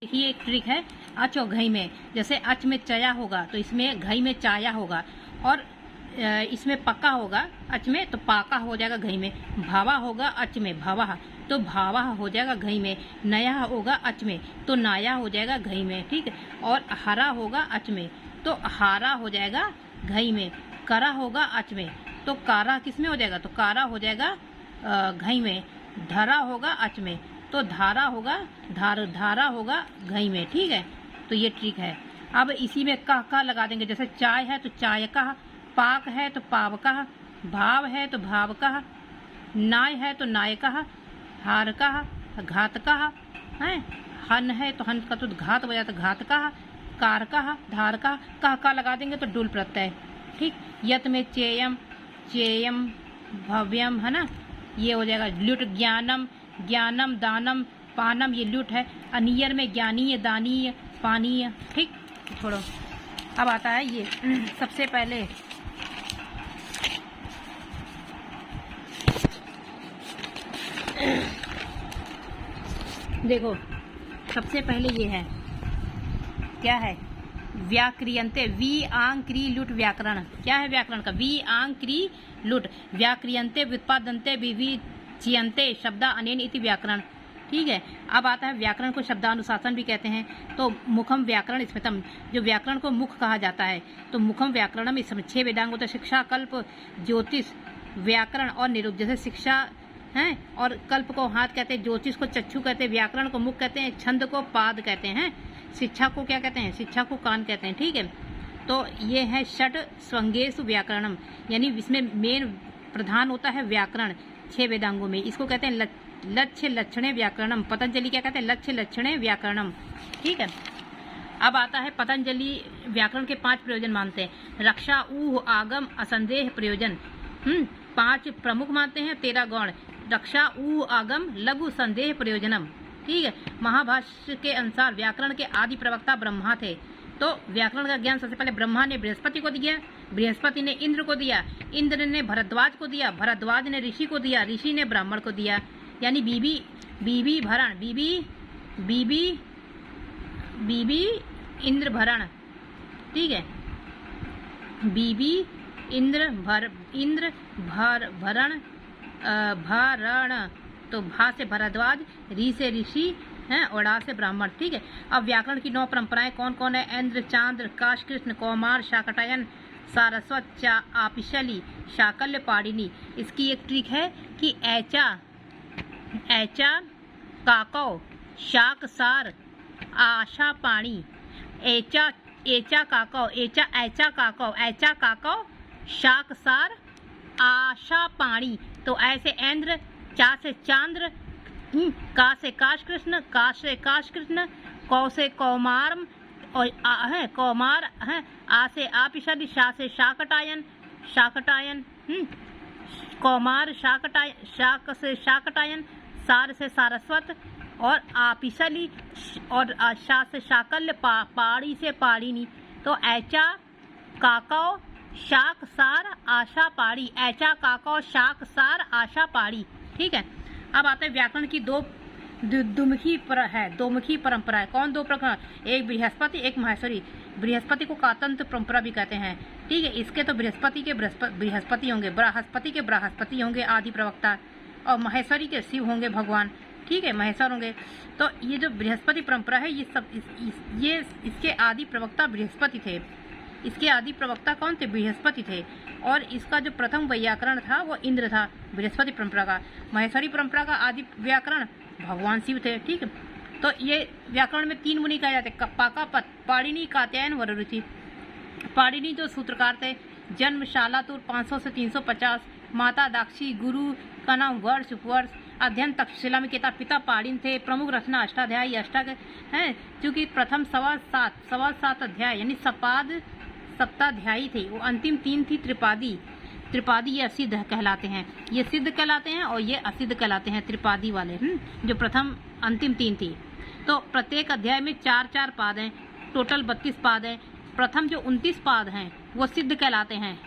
देखिए एक ट्रिक है अच और घई में। जैसे अच में चया होगा तो इसमें घई में चाया होगा, और इसमें पक्का होगा अच में तो पाका हो जाएगा घई में। भावा होगा अच में भावा तो भावा हो जाएगा घई में। नया होगा अच में तो नाया हो जाएगा घई में, ठीक है। और हरा होगा अच में तो हारा हो जाएगा घई में। करा होगा अच में तो कारा किस में हो जाएगा, तो कारा हो जाएगा घई में। धरा होगा अच में तो धारा होगा धारा होगा घई में, ठीक है। तो ये ट्रिक है। अब इसी में का लगा देंगे। जैसे चाय है तो चाय का, पाक है तो पाव का, भाव है तो भाव का, नाय है तो नाय का, हार का घात का है, हन है तो हन का तो घात हो जाता घात का, कार का धार का लगा देंगे तो डुल प्रत्यय, ठीक। यत में चेयम चेयम भव्यम है ना, ये हो जाएगा लुट। ज्ञानम ज्ञानम दानम पानम ये लुट है। अनियर में ज्ञानीय दानीय पानीय, ठीक। छोड़ो, अब आता है ये सबसे पहले देखो, सबसे पहले ये है क्या है, व्याक्रियंते वी आंग क्री लुट व्याकरण। क्या है व्याकरण का, वी आंग क्री लुट व्याक्रियंते व्युत्पादन्ते विविच्यन्ते शब्दा अनेन इति व्याकरण, ठीक है। अब आता है व्याकरण को शब्दानुशासन भी कहते हैं। तो मुखम व्याकरण स्मृतम, जो व्याकरण को मुख कहा जाता है तो मुखम व्याकरणम इसमें 6 वेदांग होते हैं। शिक्षा कल्प ज्योतिष व्याकरण और निरुक्त। जैसे शिक्षा है और कल्प को हाथ कहते हैं, ज्योतिष को चक्षु कहते हैं, व्याकरण को मुख कहते हैं, छंद को पाद कहते हैं, शिक्षा को क्या कहते हैं, शिक्षा को कान कहते हैं, ठीक है। तो ये है षट स्वंगेषु व्याकरणम, यानी इसमें मेन प्रधान होता है व्याकरण 6 वेदांगों में। इसको कहते हैं लक्ष्य लक्षणे व्याकरणम। पतंजलि क्या कहते हैं, लक्ष्य लक्षणे व्याकरणम, ठीक है। अब आता है पतंजलि व्याकरण के 5 प्रयोजन मानते हैं। रक्षा ऊह आगम असंदेह प्रयोजन 5 प्रमुख मानते हैं, 13 गौण। रक्षा ऊह आगम लघु संदेह प्रयोजनम, ठीक है। महाभाष्य के अनुसार व्याकरण के आदि प्रवक्ता ब्रह्मा थे। तो व्याकरण का ज्ञान सबसे पहले ब्रह्मा ने बृहस्पति को दिया, बृहस्पति ने इंद्र को दिया, इंद्र ने भरद्वाज को दिया, भरद्वाज ने ऋषि को दिया, ऋषि ने ब्राह्मण को दिया। यानी बीबी भरण बीबी इंद्र भरण, ठीक है। बीबी इंद्र भरण भरण, तो भा से भरद्वाज, री से ऋषि हैं और आ से ब्राह्मण, ठीक है। अब व्याकरण की 9 परंपराएं कौन कौन है, इंद्र चांद्र काश कृष्ण कौमार शाकटायन सारस्वत आपिशली शाकल्य पाणिनि। इसकी एक ट्रिक है कि ऐचा काकौ शाक सार आशा पाणी, ऐचा काकौ शाक सार आशा पाणी। तो ऐसे इंद्र, चा से चांद्र, का से काश कृष्ण, कौ से कौमार और कौमार है, आ से आपिशली, शा से शाकटायन कौमार शाकटायन, शाक से शाकटायन, सार से सारस्वत और आपिशली और शा से शाकल्य, पाड़ी से पाड़िनी। तो ऐचा काकौ शाक सार आशा पाड़ी, ऐचा काकौ शाक सार आशा पाड़ी, ठीक है। अब आते हैं व्याकरण की दोमुखी परंपरा है। कौन 2 प्रकार, एक बृहस्पति एक महेश्वरी। बृहस्पति को कातंत्र परंपरा भी कहते हैं, ठीक है। इसके तो बृहस्पति के बृहस्पति होंगे, बृहस्पति होंगे आदि प्रवक्ता, और महेश्वरी के शिव होंगे भगवान, ठीक है, महेश्वर होंगे। तो ये जो बृहस्पति परंपरा है ये सब ये इसके आदि प्रवक्ता बृहस्पति थे। इसके आदि प्रवक्ता कौन थे, बृहस्पति थे। और इसका जो प्रथम व्याकरण था वो इंद्र था, बृहस्पति परंपरा का। महेश्वरी परंपरा का आदि व्याकरण भगवान शिव थे, ठीक है। तो ये व्याकरण में 3 मुनि कहे जाते, पाकापत, पाणिनि, कात्यायन, वरुणि। पाणिनि जो सूत्रकार थे, जन्म शालातुर 500 से 350, माता दाक्षी, गुरु का नाम वर्ष, अध्ययन तक्षशिला में किया। पिता पाणिन थे। प्रमुख रचना अष्टाध्यायी अष्टक है, क्योंकि प्रथम 7.25 अध्याय यानी सप्ताध्यायी थे। वो अंतिम 3 थी त्रिपादी ये असिद्ध कहलाते हैं, ये सिद्ध कहलाते हैं और ये असिद्ध कहलाते हैं, त्रिपादी वाले जो प्रथम अंतिम 3 थी। तो प्रत्येक अध्याय में 4-4 पाद हैं, टोटल 32 पाद हैं। प्रथम जो 29 पाद हैं वो सिद्ध कहलाते हैं,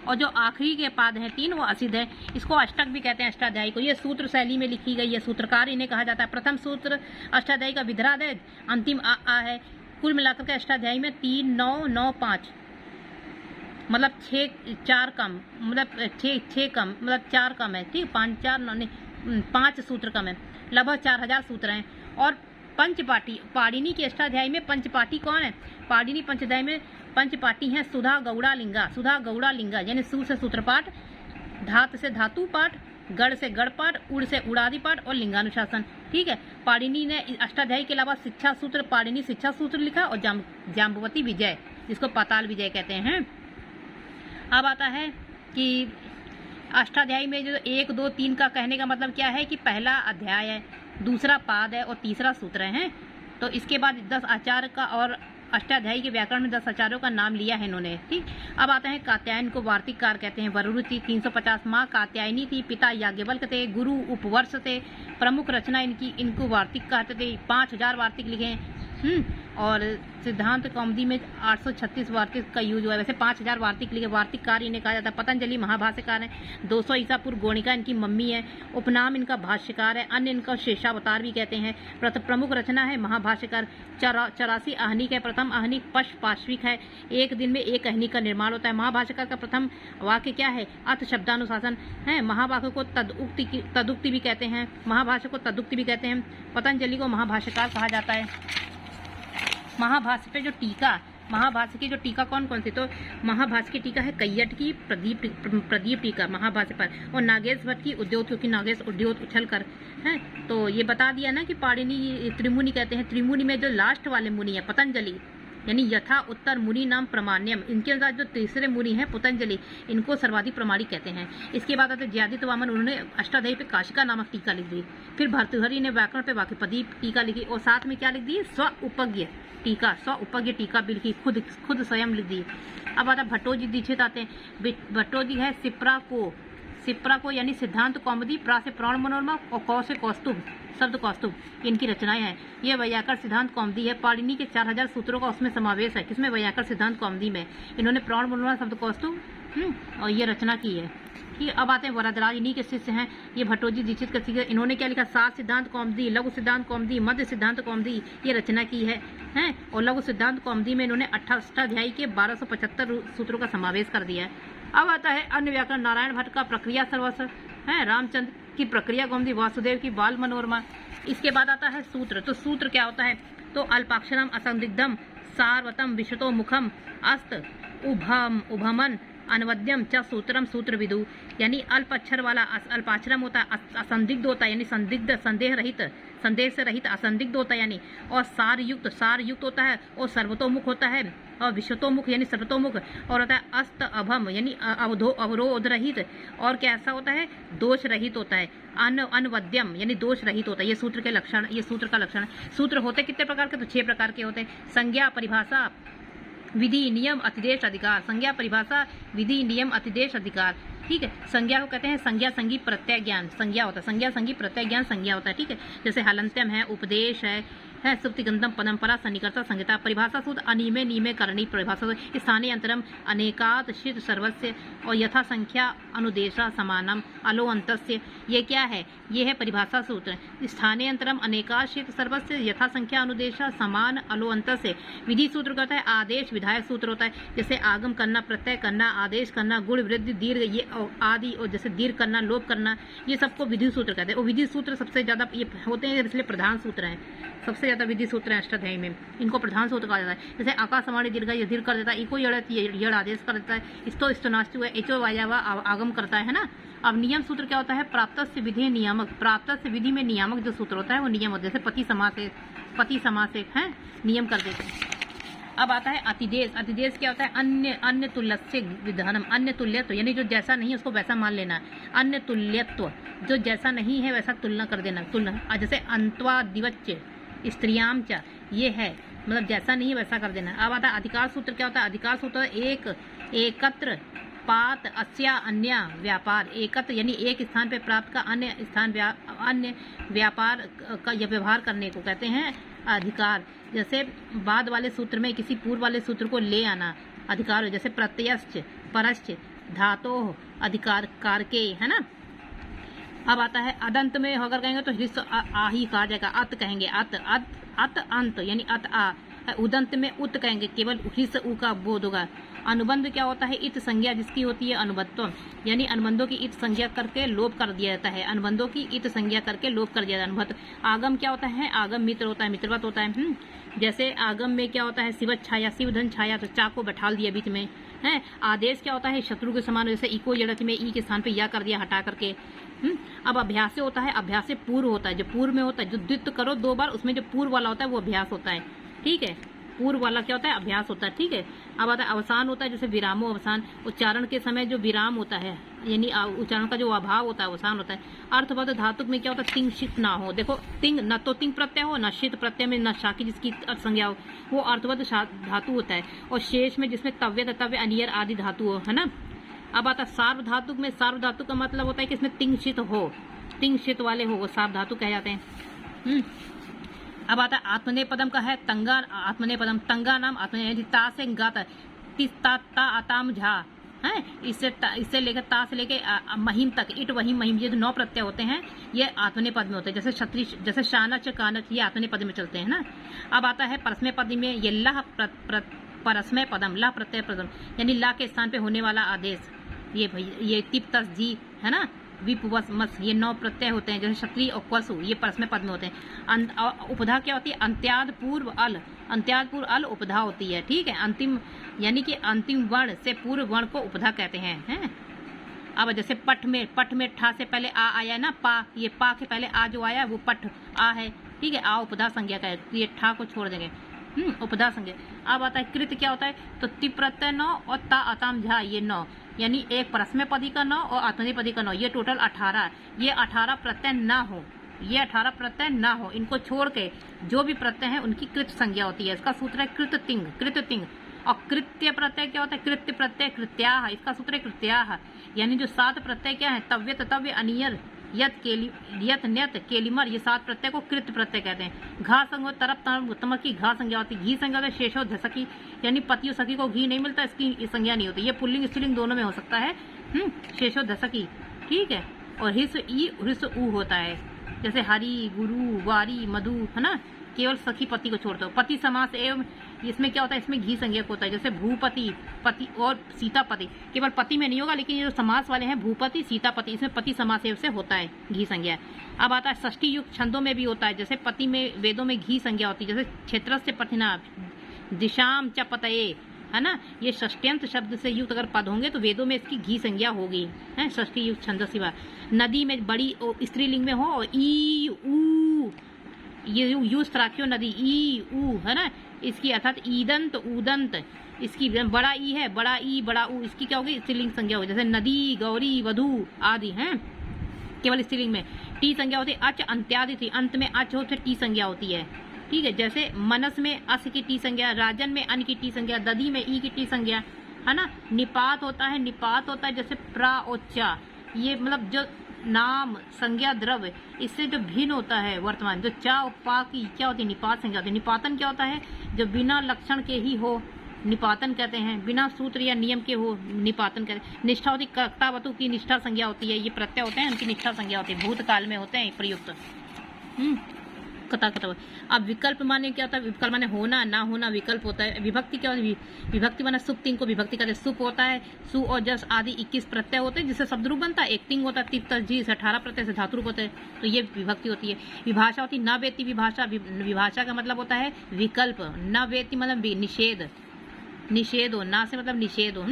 और जो आखिरी के पाद हैं 3 वो असिद्ध है। इसको अष्टक भी कहते हैं अष्टाध्यायी को। ये सूत्र शैली में लिखी गई है, सूत्रकार इन्हें कहा जाता है। प्रथम सूत्र अष्टाध्यायी का विधराद है, अंतिम आ है। कुल मिलाकर के अष्टाध्यायी में 3 9 9 5 मतलब 4 कम, मतलब 6 कम, मतलब 4 कम है, ठीक, 5 4 9 नहीं 5 सूत्र कम है, लगभग 4000 सूत्र हैं। और पंचपाटी, पाणिनि की अष्टाध्यायी में पंचपाटी कौन है? पाणिनि पंचाध्यायी में पंचपाटी हैं सुधा गौड़ा लिंगा, सुधा गौड़ा लिंगा यानी सु से सूत्रपाठ, धात से धातु पाठ, गढ़ से गढ़ पाठ, उड़ से उड़ादि पाठ और लिंगानुशासन, ठीक है। पाणिनि ने अष्टाध्यायी के अलावा शिक्षा सूत्र, पाणिनि शिक्षा सूत्र लिखा और जाम्बवती विजय, जिसको पाताल विजय कहते हैं। अब आता है कि अष्टाध्यायी में जो 1 2 3 का कहने का मतलब क्या है कि पहला अध्याय है, दूसरा पाद है और तीसरा सूत्र है। तो इसके बाद 10 आचार्य का और अष्टाध्यायी के व्याकरण में 10 आचार्यों का नाम लिया है इन्होंने, ठीक। अब आते हैं कात्यायन को वार्तिककार कहते हैं। वरुणि 350, माँ कात्यायनी थी, पिता याज्ञवल्क्य थे, गुरु उपवर्ष थे, प्रमुख रचना इनको वार्तिक कहते थे। 5000 वार्तिक लिखे और सिद्धांत कौमुदी में 836 वार्तिक का यूज हुआ है। वैसे 5000 वार्तिक लिखे, वार्तिककार इन्हें कहा जाता है। पतंजलि महाभाष्यकार है, 200 ईसा पूर्व गोणिका इनकी मम्मी है, उपनाम इनका भाष्यकार है, अन्य इनका शेषावतार भी कहते हैं। प्रमुख रचना है महाभाष्यकार। 84 आहनिक है, प्रथम आहनिक पाश्विक है, एक दिन में एक आहनिक का निर्माण होता है। महाभाष्यकार का प्रथम वाक्य क्या है? अथ शब्दानुशासन है। महावाक्य को तदुक्ति भी कहते हैं, महाभाष्य को तदुक्ति भी कहते हैं। पतंजलि को महाभाष्यकार कहा जाता है। महाभाष्य पे जो टीका, महाभाष्य की जो टीका कौन कौन सी? तो महाभाष्य की टीका है कैयट की प्रदीप टीका महाभाष्य पर, और नागेश भट्ट की उद्योत, क्योंकि नागेश उद्योत उछल कर है। तो ये बता दिया ना कि पाणिनि त्रिमुनि कहते हैं। त्रिमुनि में जो लास्ट वाले मुनि है पतंजलि, यानी यथा उत्तर मुनि नाम प्रमाण्यम, इनके अनुसार जो तीसरे मुनि हैं पतंजलि, इनको सर्वाधिक प्रमाणिक कहते हैं। इसके बाद आते ज्यादित वामन, उन्होंने अष्टाध्यायी पे काशिका नामक टीका लिख दी। फिर भर्तृहरि ने व्याकरण पे वाक्यपदी टीका लिखी और साथ में क्या लिख दी? स्व उपज्ञ टीका, स्व उपज्ञ टीका भी लिखी, खुद स्वयं लिख दी। अब आता भट्टोजी दीक्षित आते हैं। भट्टोजी है सिप्रा को यानी सिद्धांत कौमुदी, प्रा से प्राण मनोरमा और कौ से कौस्तुभ, शब्द कौस्तुभ, इनकी रचनाएं हैं। ये वैयाकरण सिद्धांत कौमुदी है। पाणिनि के 4000 सूत्रों का उसमें समावेश है। किसमें? वैयाकरण सिद्धांत कौमुदी में। इन्होंने प्राण मनोरमा, शब्द कौस्तुभ और ये रचना की है। ठीक, अब आते हैं वरदराज, इन्हीं के शिष्य हैं ये भट्टोजी दीक्षित के शिष्य। इन्होंने क्या लिखा? सात सिद्धांत कौमुदी, लघु सिद्धांत कौमुदी, मध्य सिद्धांत कौमुदी, ये रचना की है और लघु सिद्धांत कौमुदी में इन्होंने 28 के 1275 सूत्रों का समावेश कर दिया है। अब आता है अन्य व्याकरण, नारायण भट्ट का प्रक्रिया सर्वस्व है, रामचंद्र की प्रक्रिया कौमुदी, वासुदेव की बाल मनोरमा। इसके बाद आता है सूत्र। तो सूत्र क्या होता है? तो अल्पाक्षरम असंदिग्धम सारवतम विशतो मुखम अस्त उभमन अनवद्यम च सूत्रम सूत्र विदु, यानी अल्प अक्षर वाला अल्पाक्षरम होता है, असंदिग्ध होता है यानी संदिग्ध, संदेह से रहित असंदिग्ध होता है यानी, और सार युक्त होता है, और सर्वतोमुख होता है, और विश्वतोमुख यानी सर्वतोमुख, और होता है अस्त अभम यानी अवरोध रहित, और कैसा होता है? दोष रहित होता है। अनवद्यम यानी दोष रहित होता है। ये सूत्र के लक्षण, ये सूत्र का लक्षण है। सूत्र होते कितने प्रकार के? तो 6 प्रकार के होते हैं। संज्ञा, परिभाषा, विधि, नियम, अतिदेश, अधिकार। संज्ञा, परिभाषा, विधि, नियम, अतिदेश, अधिकार। ठीक है। संज्ञा को कहते हैं संज्ञा संगी प्रत्यय ज्ञान, संज्ञा होता है, संज्ञा संगी प्रत्यय ज्ञान संज्ञा होता है। ठीक है। जैसे हलंत्यम है, उपदेश है सुप्तिगंधम, परंपरा, सन्निकर्ता, संहिता। परिभाषा सूत्र अनिमे नियमे करणी परिभाषा, स्थानीय अंतरम अनेकात शीत सर्वस्य और यथा संख्या अनुदेशा समानम अलो अंतस्य। ये क्या है? ये है परिभाषा सूत्र। स्थानीय अंतरम अनेकात शीत सर्वस्य यथा संख्या अनुदेशा समान अलो अंतस्य। विधि सूत्र कहता है आदेश विधायक सूत्र होता है, जैसे आगम करना, प्रत्यय करना, आदेश करना, गुण वृद्धि, दीर्घ ये आदि, और जैसे दीर्घ करना, लोप करना, ये सबको विधि सूत्र कहते हैं। और विधि सूत्र सबसे ज्यादा ये होते हैं, इसलिए प्रधान सूत्र है, सबसे ज्यादा विधि सूत्र है अष्टाध्यायी में, इनको प्रधान सूत्र कहा जाता है। जैसे आकाशवाणी दीर्घ ये दीर्घ कर देता है, इको यड़ आदेश कर देता है, इस्तो स्तनास्तु है, एचो वायावा आगम करता है ना। अब नियम सूत्र क्या होता है? प्राप्त से विधि नियामक, प्राप्त से विधि में नियामक जो सूत्र होता है वो नियम होता है। जैसे पति समास से है नियम कर देते हैं। अब आता है अतिदेश। अतिदेश क्या होता है? अन्य तुल्यस्य विधानम, अन्य तुल्यत्व यानी जो जैसा नहीं है उसको वैसा मान लेना। अन्य तुल्यत्व, जो जैसा नहीं है वैसा तुलना कर देना, तुलना। जैसे अंत्वादिवच्य स्त्रियाम च, ये है मतलब जैसा नहीं है वैसा कर देना। अब आता है अधिकार सूत्र। क्या होता है? अधिकार सूत्र एकत्र पात अस्या अन्य व्यापार। एकत्र यानी एक स्थान पे प्राप्त का अन्य स्थान अन्य व्यापार का व्यवहार करने को कहते हैं अधिकार। जैसे बाद वाले सूत्र में किसी पूर्व वाले सूत्र को ले आना अधिकार हो। जैसे प्रत्ययश्च, परश्च, धातोः अधिकार कारके, है ना। अब आता है अदंत में अगर कहेंगे तो ह्रस्व आ ही कहा जाएगा, अत कहेंगे, अत अत अत अंत यानी अत आ। उदंत में उत कहेंगे, केवल ह्रस्व उ का बोध होगा। अनुबंध क्या होता है, इत संज्ञा जिसकी होती है अनुबंधत्व, यानी अनुबंधों की इत संज्ञा करके लोप कर दिया जाता है, अनुबंधों की इत संज्ञा करके लोप कर दिया जाता है। आगम क्या होता है, आगम मित्र होता है, मित्रवत होता है। जैसे आगम में क्या होता है, शिवत छाया, शिवधन छाया, तो चा को बैठाल दिया बीच में है। आदेश क्या होता है, शत्रु के समान, जैसे इको जड़त में ई के स्थान पे या कर दिया हटा करके। अब अभ्यास से होता है, अभ्यास से पूर्व होता है, जो पूर्व में होता है, जो द्वित्व करो 2 बार, उसमें जो पूर्व वाला होता है वो अभ्यास होता है, ठीक है। पूर्व वाला क्या होता है, अभ्यास होता है, ठीक है। अब आता है अवसान होता है, जैसे विरामो अवसान, उच्चारण के समय जो विराम होता है यानी उच्चारण का जो अभाव होता है अवसान होता है। अर्थबद्ध धातुक में क्या होता है, तिंग शित ना हो, देखो तिंग न तो तिंग प्रत्यय हो, न शित प्रत्यय में न शाकी जिसकी अर्थ संज्ञा हो, वो अर्थबद्ध धातु होता है। और शेष में जिसमें तव्य तव्य अनियर आदि धातु हो, है ना। अब आता सार्व धातुक में, सार्व धातु का मतलब होता है कि इसमें तिंग शित हो, तिंग शित वाले हो, वो सार्व धातु कह जाते हैं। अब आता है आत्मनेपदम का है, तंगा आत्मनेपदम, तंगा नाम आत्मने ता से गाता, ता आताम झा है, इससे लेकर ता से लेके महिम तक, इट वही महिम, ये जो 9 प्रत्यय होते हैं ये आत्मने पद में होते हैं। जैसे क्षत्रिय, जैसे शानच कानच, ये आत्मने पद में चलते हैं ना। अब आता है परस्मय पद में, ये लह परस्मय पदम, ला प्रत्यय पदम यानी ला के स्थान पे होने वाला आदेश, ये तिप तस जी, है ना, विप वस मस, ये 9 प्रत्यय होते हैं। जैसे क्षत्रिय और क्वसु, ये परस्मय पद में होते हैं। उपधा क्या होती है, अंत्याद पूर्व अल, अंत्याद पूर्व अल उपधा होती है, ठीक है। अंतिम यानी कि अंतिम वर्ण से पूर्व वर्ण को उपधा कहते हैं। अब जैसे पठ में ठा से पहले आ आया ना, पा, ये पा के पहले आ जो आया वो पठ आ है, ठीक है। आ उपधा संज्ञा का है, ये ठा को छोड़ देंगे, उपधा संज्ञा। अब आता है कृत क्या होता है, तो ति प्रत्यय 9 और ता अताम झा, ये 9 यानी एक परस्मय पदी का 9 और आत्मनेपदी का 9, ये टोटल 18। ये 18 प्रत्यय ना हो, ये 18 प्रत्यय ना हो, इनको छोड़ के जो भी प्रत्यय है उनकी कृत संज्ञा होती है। इसका सूत्र है कृत तिंग, कृत तिंग। और कृत्य प्रत्यय क्या होता है, कृत्य प्रत्यय कृत्याह, इसका सूत्र है कृत्याह। यानी जो 7 प्रत्यय क्या है, तव्य तव्य अनियर यत न्यत केलिमर, ये 7 प्रत्यय को कृत प्रत्यय कहते हैं। घा संग तरफ तमक की घा संज्ञा होती है। घी संज्ञा होता है शेषो धसकी, यानी पति और सखी को घी नहीं मिलता, इसकी संज्ञा नहीं होती। ये पुल्लिंग स्त्रीलिंग दोनों में हो सकता है। शेषो धसकी, ठीक है। और हिस्व ई हिस्व ऊ होता है, जैसे हरि गुरु वारी मधु, है ना, केवल सखी पति को छोड़ते हो। पति समास एवं, इसमें क्या होता है, इसमें घी संज्ञक होता है। जैसे भूपति, पति और सीतापति, केवल पति में नहीं होगा, लेकिन ये जो समास वाले हैं भूपति सीतापति, इसमें पति समास एवं से होता है घी संज्ञा। अब आता है षष्ठी युक्त छंदों में भी होता है। जैसे पति में वेदों में घी संज्ञा होती है, जैसे क्षेत्र से पठिना, दिशाम च पतये, है ना, ये षष्ट्यंत शब्द से युक्त अगर पद होंगे तो वेदों में इसकी घी संज्ञा होगी, है षष्ठी युक्त छंद सिवा। नदी में बड़ी स्त्रीलिंग में हो, और ई ऊ, ये यू स्त्राख्यो नदी, ई ऊ, है ना, इसकी अर्थात ईदंत उदंत, इसकी बड़ा ई है, बड़ा ई बड़ा ऊ, इसकी क्या होगी, स्त्रीलिंग संज्ञा होगी। जैसे नदी गौरी वधु आदि हैं, केवल स्त्रीलिंग में। टी संज्ञा होती है, अच अंत्यादि थी, अंत में अच होते टी संज्ञा होती है, ठीक है। जैसे मनस में अस की टी संज्ञा, राजन में अन की टी संज्ञा, ददी में ई की टी संज्ञा, है ना। निपात होता है, निपात होता है जैसे प्रा और चा, ये मतलब जो नाम संज्ञा द्रव्य इससे जो भिन्न होता है वर्तमान, जो चा और पा की क्या होती है, निपात संज्ञा होती है। निपातन क्या होता है, जो बिना लक्षण के ही हो, निपातन कहते हैं। बिना सूत्र या नियम के हो, निपातन कहते हैं। निष्ठा होती, कर्तावतु की निष्ठा संज्ञा होती है, ये प्रत्यय होते हैं, उनकी निष्ठा संज्ञा होती है, भूतकाल में होते हैं प्रयुक्त। कथा। अब विकल्प माने क्या होता है, विकल्प माने होना ना होना, विकल्प होता है। विभक्ति क्या होती है, विभक्ति माने सुप, तिंग को विभक्ति कहते हैं। सुप होता है, सु और जस आदि 21 प्रत्यय होते हैं जिससे शब्द रूप बनता है। एक तिंग होता है, तिप तस जी से 18 प्रत्यय से धातु रूप होते हैं, तो ये विभक्ति होती है। विभाषा होती है, न वेति विभाषा, विभाषा का मतलब होता है विकल्प, न वेति मतलब निषेध, निषेध हो, ना से मतलब निषेध हो।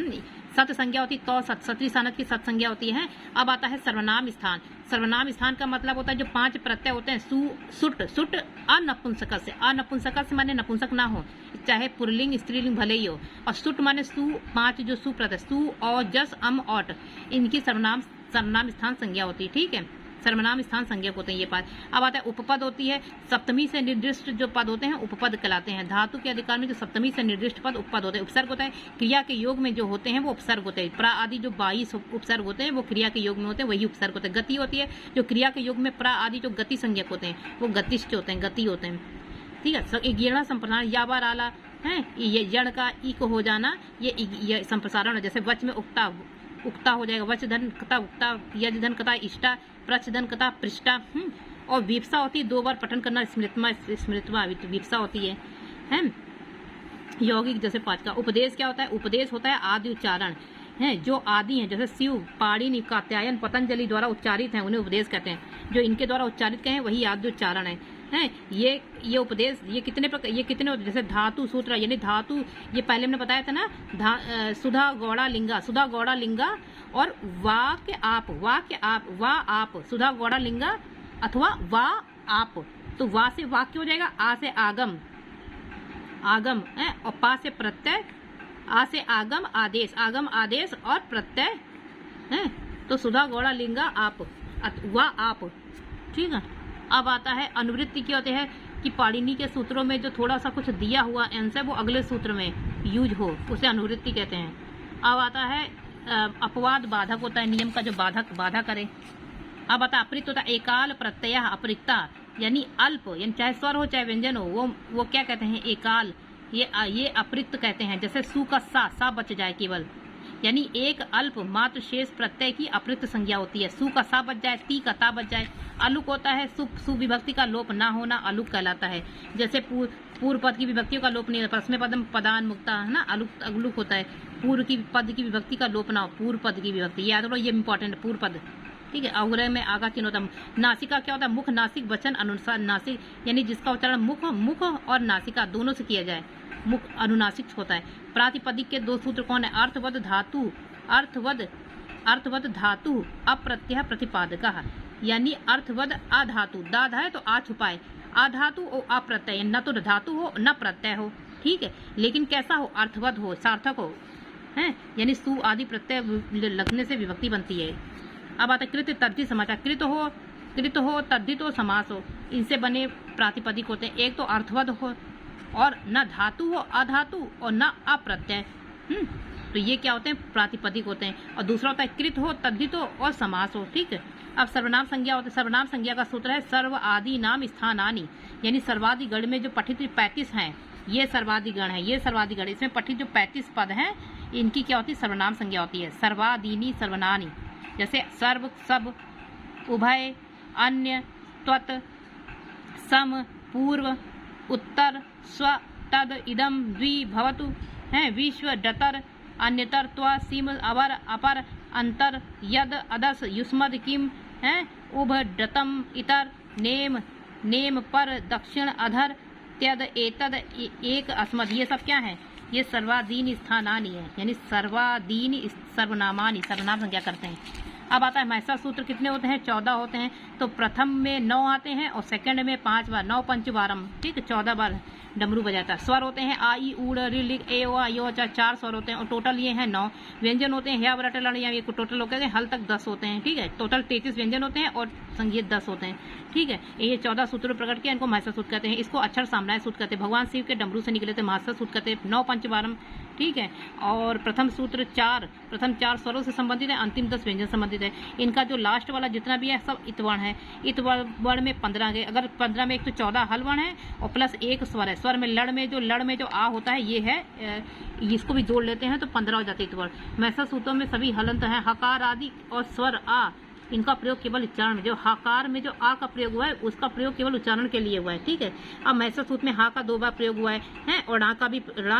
सत संज्ञा होती तो सत, सत्री सानत की सत संज्ञा होती है। अब आता है सर्वनाम स्थान। सर्वनाम स्थान का मतलब होता है जो 5 प्रत्यय होते हैं, सु सुट, सुट अनपुंसक से, अनपुंसक से माने नपुंसक ना हो, चाहे पुल्लिंग स्त्रीलिंग भले ही हो। और सुट माने सु, 5 जो सु प्रत्यय, सु और जस अम औट, इनकी सर्वनाम स्थान संज्ञा होती है, ठीक है। सर्वनाम स्थान संज्ञक होते हैं ये पद। अब आता है उपपद होती है, सप्तमी से निर्दिष्ट जो पद होते हैं उपपद कहलाते हैं। धातु के अधिकार में जो सप्तमी से निर्दिष्ट पद उपपद होते हैं। उपसर्ग होता है, क्रिया के योग में जो होते हैं वो उपसर्ग होते हैं। प्रा आदि जो 22 उपसर्ग होते हैं वो क्रिया के योग में होते हैं, वही उपसर्ग होते हैं। गति होती है, जो क्रिया के योग में प्रा आदि जो गति संज्ञक होते हैं वो गतिष्ठ होते हैं, गति होते हैं, ठीक है। एक गेड़ा संप्रसारण, या बार आला है, ये जड़ का इक हो जाना, ये संप्रसारण है। जैसे वच में उक्ता उक्ता हो जाएगा, वच धन कथा उक्ता, यज धन कथा इष्टा, प्रच धन कथा पृष्ठा। और विप्सा होती है 2 बार पठन करना, स्मृतमा विप्सा होती है। यौगिक जैसे 5 का। उपदेश क्या होता है? उपदेश होता है आदि उच्चारण हैं, जो आदि हैं, जैसे शिव, पाणिनि, कात्यायन, पतंजलि द्वारा उच्चारित हैं, उन्हें उपदेश कहते हैं। जो इनके द्वारा उच्चारित कहे वही आदि उच्चारण है। हैं ये उपदेश ये कितने होते हैं? जैसे धातु सूत्र, यानी धातु, ये पहले हमने बताया था ना, सुधा गौड़ा लिंगा और वाक्य आप, वा आप, सुधा गौड़ा लिंगा अथवा वा आप। तो वा से वाक्य हो जाएगा, आ से आगम है, और पा से प्रत्यय, आ से आगम आदेश और प्रत्यय है। तो सुधा गौड़ा लिंगा आप, वा आप, ठीक है। अब आता है अनुवृत्ति। क्या होते हैं कि पाणिनि के सूत्रों में जो थोड़ा सा कुछ दिया हुआ आंसर वो अगले सूत्र में यूज हो, उसे अनुवृत्ति कहते हैं। अब आता है अपवाद, बाधक होता है, नियम का जो बाधा करे। अब आता अपरिक्त होता है, एकाल प्रत्यय अपरिक्ता, यानी अल्प, यानी चाहे स्वर हो चाहे व्यंजन हो, वो क्या कहते हैं? एकाल, ये अपरिक्त कहते हैं। जैसे सु का सा बच जाए केवल, यानी एक अल्प मात्र शेष प्रत्यय की अपरिक्त संज्ञा होती है। सु का सा बच जाए, ती का ता बच जाए। अलुक होता है सु विभक्ति का लोप ना होना, अलुक कहलाता है। जैसे पूर्व पद की विभक्तियों का लोप नहीं होता, प्रश्न पदम पदान मुक्ता है ना, अलुक होता है। पूर्व की पद की विभक्ति का लोप ना हो, पूर्व पद की विभक्ति याद रखो, ये इंपॉर्टेंट है, पूर्व पद, ठीक है। अवग्रह में आगा चिन्ह होता है। नासिका क्या होता है? मुख, नासिक, वचन अनुसार नासिक, यानी जिसका उच्चारण मुख और नासिका दोनों से किया जाए, मुख अनुनासिक होता है। प्रातिपदिक के 2 सूत्र कौन है? अर्थवद धातु अप्रत्यय प्रतिपादक, यानी अर्थवद अधातु, दा है तो आ छुपाए, अधातु और अप्रत्यय, न तो धातु हो न प्रत्यय हो, ठीक है। लेकिन कैसा हो? अर्थवद हो, सार्थक हो, है, यानी सु आदि प्रत्यय लगने से विभक्ति बनती है। अब आता है कृत तद्धित समाचार। कृत हो तद्धित हो समास हो, इनसे बने प्रातिपदिक होते हैं। एक तो अर्थवद हो और न धातु हो अधातु और न अप्रत्यय, तो ये क्या होते हैं? प्रातिपदिक होते हैं। और दूसरा होता है कृत हो तद्धित हो और समास हो, ठीक है। अब सर्वनाम संज्ञा होते हैं। सर्वनाम संज्ञा का सूत्र है सर्व आदि नाम स्थानानि, यानी सर्वादि गण में जो पठित 35 हैं, ये सर्वादि गण है, ये सर्वादि गण, इसमें पठित जो 35 पद हैं इनकी क्या होती है? सर्वनाम संज्ञा होती है। सर्वादीनी सर्वनानि, जैसे सर्व, सब, उभय, अन्य, त्वत, सम, पूर्व, उत्तर, स्व, तद, इदम, द्वि, भवतु, हैं, विश्व, डतर, अन्यतर, त्व, सीम, अवर, अपर, अंतर, यद, अदस, युष्मद, किम, हैं, उभ, डतम, इतर, नेम, पर, दक्षिण, अधर, त्यद, एतद, एक, अस्मद, ये सब क्या है? ये सर्वादीन स्थानानि है, यानी सर्वादीन सर्वनामानि, सर्वनाम संज्ञा करते हैं। अब आता है महसा सूत्र। कितने होते हैं? 14 होते हैं। तो प्रथम में 9 आते हैं और सेकंड में 5 बार, 9 पंचवारम, ठीक है, 14 बार डमरू बजाता है। स्वर होते हैं आ ई ऊड़ ऋ लिख ए ओ आ यो 4 स्वर होते हैं और टोटल ये हैं 9। व्यंजन होते हैं या बराटे लड़, ये टोटल हो गए हल तक 10 होते हैं, ठीक है। टोटल 33 व्यंजन होते हैं और संगीत 10 होते हैं, ठीक है। ये 14 सूत्र प्रकट किया, इनको महसा सूत्र कहते हैं। इसको अक्षर सामनाय सूत्र कहते हैं। भगवान शिव के डमरू से निकले थे महसा सूत्र कहते हैं। 9 पंचवारम, ठीक है। और प्रथम सूत्र प्रथम 4 स्वरों से संबंधित है, अंतिम 10 व्यंजन संबंधित है। इनका जो लास्ट वाला जितना भी है सब इतवर्ण है। इतवर्ण में 15 के, अगर 15 में एक तो 14 हलवर्ण है और प्लस 1 स्वर है। स्वर में लड़ में जो आ होता है ये है, इसको भी जोड़ लेते हैं तो 15 हो जाते हैं इतवर्ण। महसा सूत्रों में सभी हलंत हैं। हकार आदि और स्वर आ, इनका प्रयोग केवल उच्चारण में, जो हाकार में जो आ का प्रयोग हुआ है उसका प्रयोग केवल उच्चारण के लिए हुआ है, ठीक है। अब महसा सूत्र में हा का 2 बार प्रयोग हुआ है और रा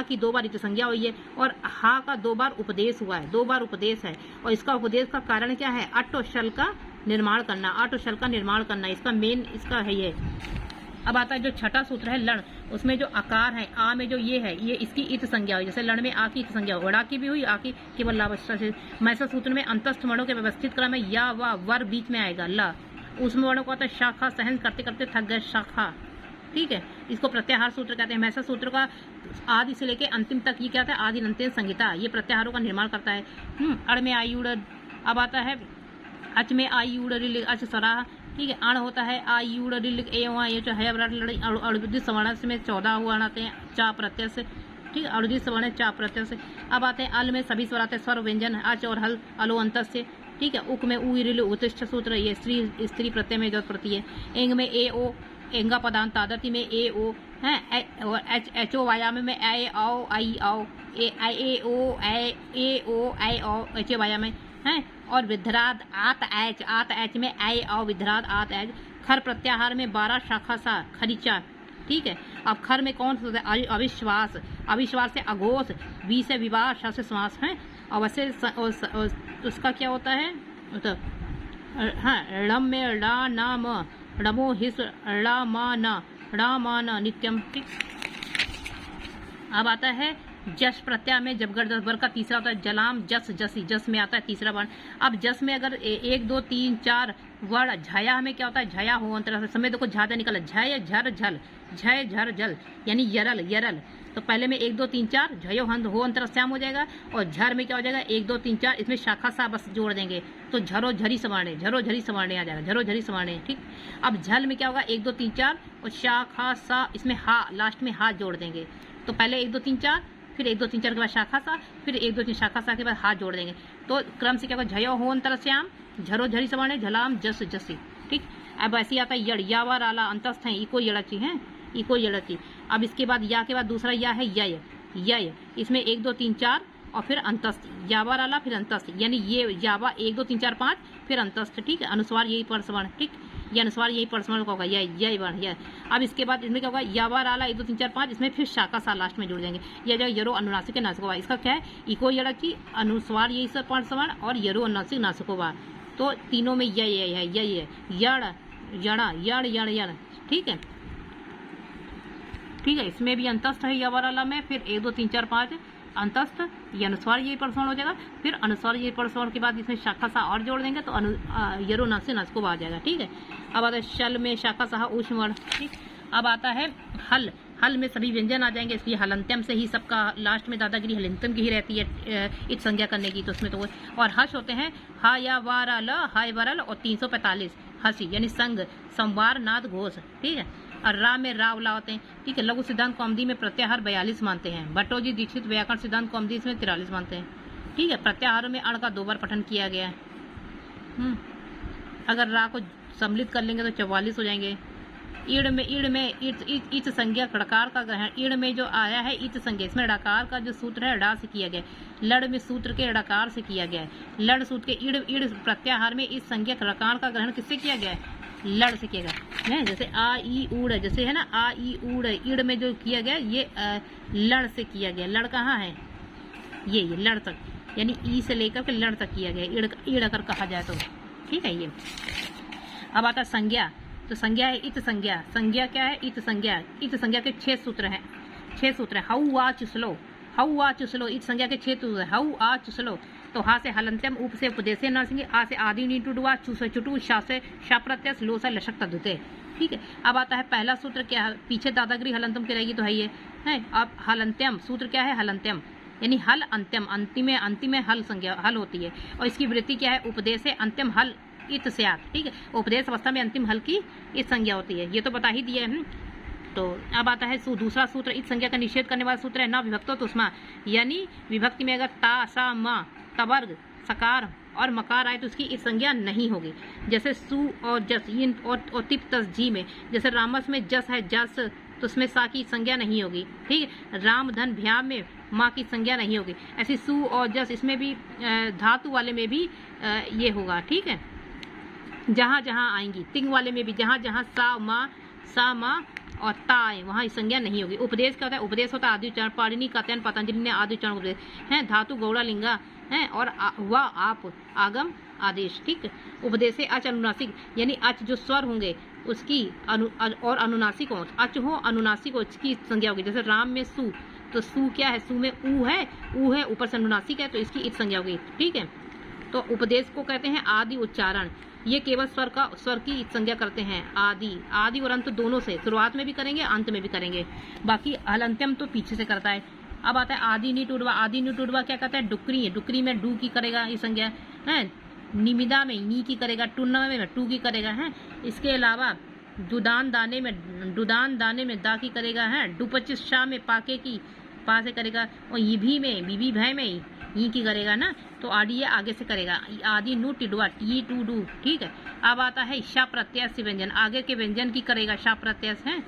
की 2 बार संज्ञा हुई है और हा का 2 बार उपदेश हुआ है, 2 बार उपदेश है। और इसका उपदेश का कारण क्या है? अट और शल का निर्माण करना, अट और शल का निर्माण करना, इसका मेन इसका है ये। अब आता है जो छठा सूत्र है लण, उसमें जो आकार है आ में जो ये है, ये इसकी इत संज्ञा हुई। जैसे लण में आ की इत संज्ञा हुई, वड़ा की भी हुई, आ की केवल लावस्था से। महसा सूत्र में अंतस्थ वर्णों के व्यवस्थित क्रम में या व वर बीच में आएगा ला, उसमें वर्णों को आता है शाखा, सहन करते करते थक गए शाखा, ठीक है। इसको प्रत्याहार सूत्र कहते हैं। महसा सूत्र का आदि से लेके अंतिम तक ये क्या था? आदि अंतिम संहिता, ये प्रत्याहारों का निर्माण करता है। अड़ में आई उड़, अब आता है अच में आई उड़ अच सराह, ठीक है। अण होता है आ यू लिख ए वहाँ ये जो है लड़ी अड़ुदित सवर्ण में 14 वर्ण आते हैं चा प्रत्यय से, ठीक है। अड़ुदित सवर्ण चा प्रत्यय से। अब आते हैं अल में सभी स्वर आते हैं, स्वर व्यंजन अच और हल अलो अंत से, ठीक है। उक में उ रिल उत्तिष्ठ सूत्र, ये स्त्री प्रत्यय में जरूरत पड़ती है। एंग में ए ओ, एंगा पदांत तादती में ए ओ है, और एच ओ व्यायाम में ए आओ आई आओ, ए ओ ए ओ आई आओ एच वाया में, हैं, और विधराद आत एच में ऐ और विधराद आत एच। खर प्रत्याहार में 12 शाखा सा खरीचा, ठीक है। अब खर में कौन सा होता है? अविश्वास, अविश्वास से अघोष, वी से विवाह, श से श्वास है। और वैसे उसका क्या होता है? तो हाँ, ड़म में ड़ा ना म, ड़मो हिस ड़ा मा न नित्यम, ठीक। अब आता है जस प्रत्यय में जबगर जस वर्ग का तीसरा होता है जलाम जस जसी, जस में आता है तीसरा वर्ण। अब जस में अगर 1 2 3 4 वर्ण, झया में क्या होता है? झया हो अंतर से, समय देखो झादा निकला, झय झर झल, झय झर जल, यानी यरल यरल। तो पहले में 1 2 3 4 झयो हंद हो अंतर श्याम हो जाएगा, और झर में क्या हो जाएगा? 1 2 3 4, इसमें शाखा सा बस जोड़ देंगे तो झरो झरी समाने, झरो झरी समाने आ जाएगा, झरो झरी समाने, ठीक। अब झल में क्या होगा? 1 2 3 4 और शाखा सा, इसमें हा लास्ट में हा जोड़ देंगे। तो पहले 1 2 3 4, फिर 1 2 3 4 के बाद शाखा सा, फिर 1 2 3 शाखा सा के बाद हाथ जोड़ देंगे। तो क्रम से क्या होगा? झयो हो अंतर श्याम, झरो झरी समाने, झलाम जस जसी, ठीक। अब ऐसे आता है यड़, यावा राला अंतस्थ है, इको यड़ची है, इको यड़ची। अब इसके बाद या के बाद दूसरा या है यय, यय, इसमें 1 2 3 4 और फिर अंतस्थ, यावा राला फिर अंतस्थ, यानी ये यावा 1 2 3 4 5 फिर अंतस्थ, ठीक है। अनुस्वार यही परसवर्ण, ठीक, ये अनुस्वार यही परसवर्ण का होगा, यही वर्ण यह। अब इसके बाद इसमें क्या होगा? यावा राला 1 2 3 4 5, इसमें फिर शाखा सा लास्ट में जुड़ जाएंगे। यह जो यरो अनुनासिक नासिकोवा, इसका क्या है? इको यड़ची, अनुस्वार यही सब परसवर्ण और यरो अनुनासिक नासिकोवा। तो तीनों में यह है, यही है, यड़ यड़ा यड़ यड़ यड़, ठीक है, ठीक है। इसमें भी अंतस्थ है यावाराला में, फिर 1 2 3 4 5 अंतस्थ, ये अनुस्वार यही परसवर्ण हो जाएगा। फिर अनुस्वार यही परसवर्ण के बाद इसमें शाखा सा और जोड़ देंगे तो यरो नस से नसको आ जाएगा, ठीक है। अब आता है शल में शाखा सा ऊष्म वर्ण, ठीक। अब आता है हल, हल में सभी व्यंजन आ जाएंगे, इसलिए हलंत्यम से ही सबका लास्ट में दादागिरी हलंत्यम की ही रहती है इत संज्ञा करने की, तो उसमें तो वो। और हर्ष होते हैं हा या वारल, हाय वरल, और 345 हसी, यानी संग, संवार, नाद, घोष, ठीक है। और रा में रावला होते हैं, ठीक है। लघु सिद्धांत कौमुदी में प्रत्याहार 42 मानते हैं, भट्टोजी दीक्षित व्याकरण सिद्धांत कौमुदी इसमें 43 मानते हैं, ठीक है। प्रत्याहारों में अण का 2 बार पठन किया गया है। अगर रा को सम्मिलित कर लेंगे तो 44 हो जाएंगे। ईड़ में इच संज्ञा ड़कार का ग्रहण, ईड़ में जो आया है इच संज्ञा, इसमें ड़कार का जो सूत्र है डा से किया गया है। लड़ में सूत्र के ड़कार से किया गया है। लड़ सूत्र के ईड़ प्रत्याहार में इस संज्ञा ड़कार का ग्रहण किससे किया गया है? लड़ से किया गया है। जैसे आ ई ऊड़, जैसे है ना आ ई ऊड़, ईड़ में जो किया गया ये लड़ से किया गया। लड़ कहाँ है? ये लड़ तक, यानी ई से लेकर के लड़ तक किया गया, ईड़ अगर कहा जाए तो, ठीक है। ये अब आता संज्ञा, तो संज्ञा है इत संज्ञा। संज्ञा क्या है? इत संज्ञा। इत संज्ञा के 6 सूत्र हैं, 6 सूत्र हैं। हऊ आ चुसलो, हऊ आ चुसलो, इत संज्ञा के 6 सूत्र हैं। हऊ आ चुसलो, तो हा से हलंत्यम, उप से उपदेशे नरसिंह, आ से आदि नी टुडवा, चू से चुटू, शा से शाप्रत्यस, लो से लशक तद्युते, ठीक है। अब आता है पहला सूत्र क्या है? पीछे दादागिरी हलंत्यम की रहेगी तो है ये है। अब हलंत्यम सूत्र क्या है? हलंत्यम यानी हल अंत्यम, अंतिम में हल संज्ञा हल होती है। और इसकी वृत्ति क्या है? उपदेशे अंत्यम हल इत स्यात्, ठीक है। उपदेश अवस्था में अंतिम हल की इत संज्ञा होती है, ये तो बता ही दिया है। तो अब आता है दूसरा सूत्र, इत संज्ञा का निषेध करने वाला सूत्र है ना विभक्तो तुष्मा, यानी विभक्ति में अगर ता सा मा तवर्ग सकार और मकार आए तो उसकी इत संज्ञा नहीं होगी। जैसे सु और जस और तिप तस जी में, जैसे रामस में जस है जस, तो उसमें सा की संज्ञा नहीं होगी, ठीक है। राम धन भ्याम में माँ की संज्ञा नहीं होगी। ऐसी सु और जस, इसमें भी धातु वाले में भी ये होगा, ठीक है। जहाँ जहाँ आएंगी, तिंग वाले में भी जहाँ जहाँ सा माँ और ता आए वहाँ इस संज्ञा नहीं होगी। उपदेश क्या होता है? उपदेश होता है आदि उच्चारण, पाणिनि कात्यायन पतंजलि ने आदि उच्चारण उपदेश है। धातु गौड़ा लिंगा है, और व आप आगम आदेश, ठीक है। उपदेशे अच अनुनासिक, यानी अच जो स्वर होंगे उसकी और अनुनासिक हो, अच हो अनुनासिक हो, इसकी संज्ञा होगी। जैसे राम में सु, तो सु क्या है? सु में ऊ है, ऊपर से अनुनासिक है तो इसकी इत संज्ञा होगी, ठीक है। तो उपदेश को कहते हैं आदि उच्चारण, ये केवल स्वर की संज्ञा करते हैं। आदि और अंत दोनों से, शुरुआत में भी करेंगे अंत में भी करेंगे। बाकी हलंत्यम तो पीछे से करता है। अब आता है आदि नी टुडवा। आदि नी टुडवा क्या कहता है? डुकरी है, डुकरी में डू की करेगा ये संज्ञा है। निमिदा में नी की करेगा, टुन्ना में टू की करेगा है। इसके अलावा दुदान दाने में दा की करेगा है। डुपचिस शाह में पाके की पा से करेगा, और ईभी में बीबी भय में ई की करेगा ना, तो आदि आगे से करेगा। आदि नु टिडवा टी टू डू, ठीक है। अब आता है शा प्रत्यय व्यंजन, आगे के व्यंजन की करेगा शा प्रत्यय है।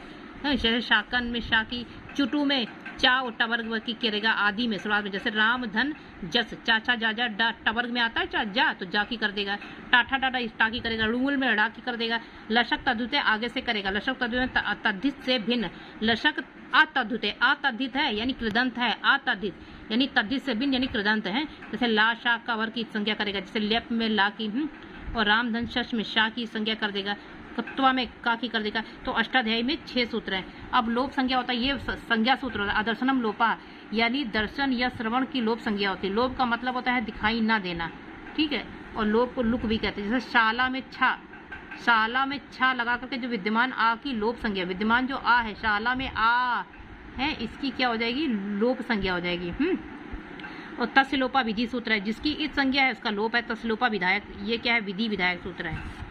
जैसे शाकन में शा की, चुटू में चा और टवर्ग की करेगा आदि में शुरुआत में, जैसे राम धन जस, चाचा जा जा डा, टवर्ग में आता है चा जा तो जा की कर देगा, टाठा टाटा टा की करेगा, रूल में डा की कर देगा, लशक तद्धित आगे से करेगा, लशक तद्धित तद्धित से भिन्न, लशक अतद्धित है यानी कृदंत है, अतद्धित यानी तद्धित से भिन्न यानी कृदंत है, जैसे ला शा का वर्ग की संज्ञा करेगा, जैसे लेप में ला की और रामधन शश में शाह की संज्ञा कर देगा, कत्वा में का की कर देगा। तो अष्टाध्यायी में 6 सूत्र हैं। अब लोप संज्ञा होता है, ये संज्ञा सूत्र होता है, अदर्शनम लोपा यानी दर्शन या श्रवण की लोप संज्ञा होती है। लोप का मतलब होता है दिखाई ना देना, ठीक है, और लोप को लुक भी कहते हैं। जैसे शाला में छा लगा करके जो विद्यमान आ की लोप संज्ञा, विद्यमान जो आ है शाला में आ है इसकी क्या हो जाएगी, लोप संज्ञा हो जाएगी। और तस्य लोपा विधि सूत्र है, जिसकी इस संज्ञा है उसका लोप है, तस्य लोपा विधायक, ये क्या है, विधि विधायक सूत्र है।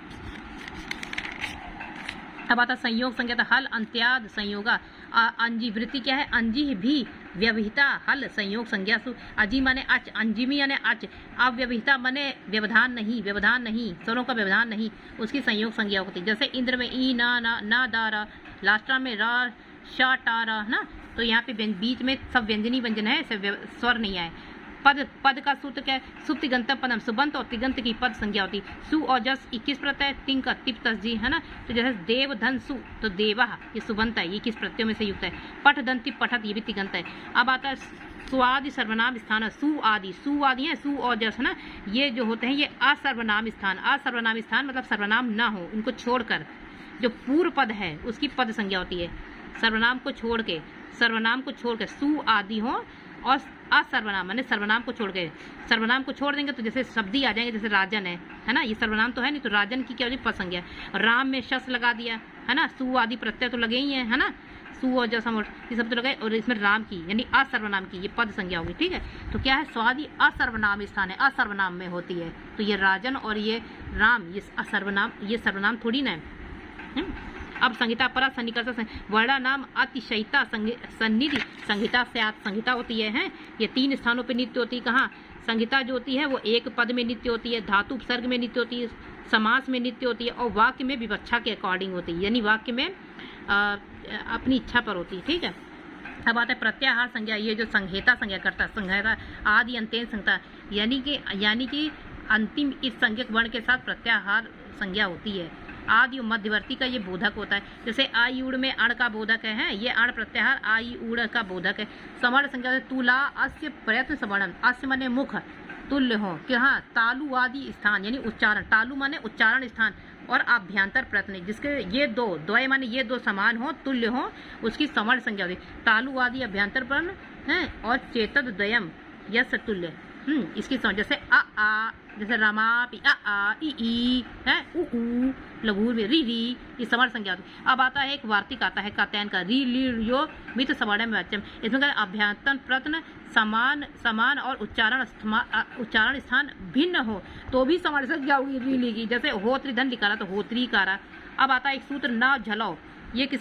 अब आता संयोग संज्ञा, हल अंत्याद संयोगा, अंजी वृत्ति क्या है, अंजी भी व्यवहिता हल संयोग संज्ञा सु, अजी माने अच, अंजिमी यानी अच, अव्यवहिता माने व्यवधान नहीं, स्वरों का व्यवधान नहीं, उसकी संयोग संज्ञा होती है। जैसे इंद्र में ई ना दा रा, लास्ट्रा में रा शा टा रा ना, तो यहाँ पे बीच में सब व्यंजनी व्यंजन है, स्वर नहीं आए। पद का सूत्र क्या है, सुप तिगंत पदम, सुबंत और तिगंत की पद संज्ञा होती, सु और जस 21 प्रत्यय, तिंग का तिप तस्जी है ना, तो जैसे देव धन सु तो देवा ये सुबंत है, ये किस प्रत्ययों में से युक्त है, पठ धन तिप पठत ये भी तिगंत है। अब आता है सुआदि सर्वनाम स्थान, सु आदि है, सु और जस है ना, ये जो होते हैं ये असर्वनाम स्थान, असर्वनाम स्थान मतलब सर्वनाम ना हो, उनको छोड़कर जो पूर्व पद है उसकी पद संज्ञा होती है। सर्वनाम को छोड़ के सु आदि हो और असर्वनाम माने सर्वनाम को छोड़ के, सर्वनाम को छोड़ देंगे तो जैसे शब्द ही आ जाएंगे, जैसे राजन है ना, ये सर्वनाम तो है नहीं, तो राजन की क्या होगी, पद संज्ञा। राम में शस लगा दिया है ना, सु आदि प्रत्यय तो लगे ही है ना, सु और जस ये सब तो लगे, और इसमें राम की यानी असर्वनाम की ये पद संज्ञा होगी, ठीक है। तो क्या है, स्वादि असर्वनाम स्थान है, असर्वनाम में होती है, तो ये राजन और ये राम ये असर्वनाम, ये सर्वनाम थोड़ी ना है। अब संहिता पर सन्निकर्ष वर्णा नाम अतिशयिता सन्निधि संहिता से संहिता होती है, ये 3 स्थानों पे नित्य होती है। कहाँ संहिता जो होती है वो एक पद में नित्य होती है, धातु उपसर्ग में नित्य होती है, समास में नित्य होती है, और वाक्य में विवक्षा के अकॉर्डिंग होती है, यानी वाक्य में अपनी इच्छा पर होती है, ठीक है। अब आता है प्रत्याहार संज्ञा, ये जो संहिता संज्ञा करता है, संहिता आदि अंत्येन संहिता यानी कि अंतिम इस संज्ञक वर्ण के साथ प्रत्याहार संज्ञा होती है। आदि मध्यवर्ती का ये बोधक होता है, जैसे आई उड़ में अण का बोधक है, ये अण प्रत्याहार आई उड़ का बोधक है। सवर्ण संज्ञा तुला अस्य प्रयत्न सवर्णम, अस्य माने मुख, तुल्य हो कि हाँ तालु आदि स्थान यानी उच्चारण, तालु माने उच्चारण स्थान, और अभ्यंतर प्रयत्न जिसके ये दो द्वय माने ये दो समान हो, तुल्य हो, उसकी सवर्ण संज्ञा होती। तालु आदि अभ्यंतर प्रयत्न है, और चेतद द्वयम यस तुल्य, इसकी समझ, जैसे आ जैसे रमापि आ ई है, उ लघु में री ये सवर्ण संज्ञा होती है। अब आता है एक वार्तिक आता है कात्यायन का, री ली यो मित सवर्ण में वाच्यम, इसमें अभ्यंतर प्रयत्न समान और उच्चारण स्थान भिन्न हो तो भी सवर्ण संज्ञा होगी री ली की, जैसे होत्री धन लिखा रहा तो होत्री कारा। अब आता है एक सूत्र ना झलो, ये किस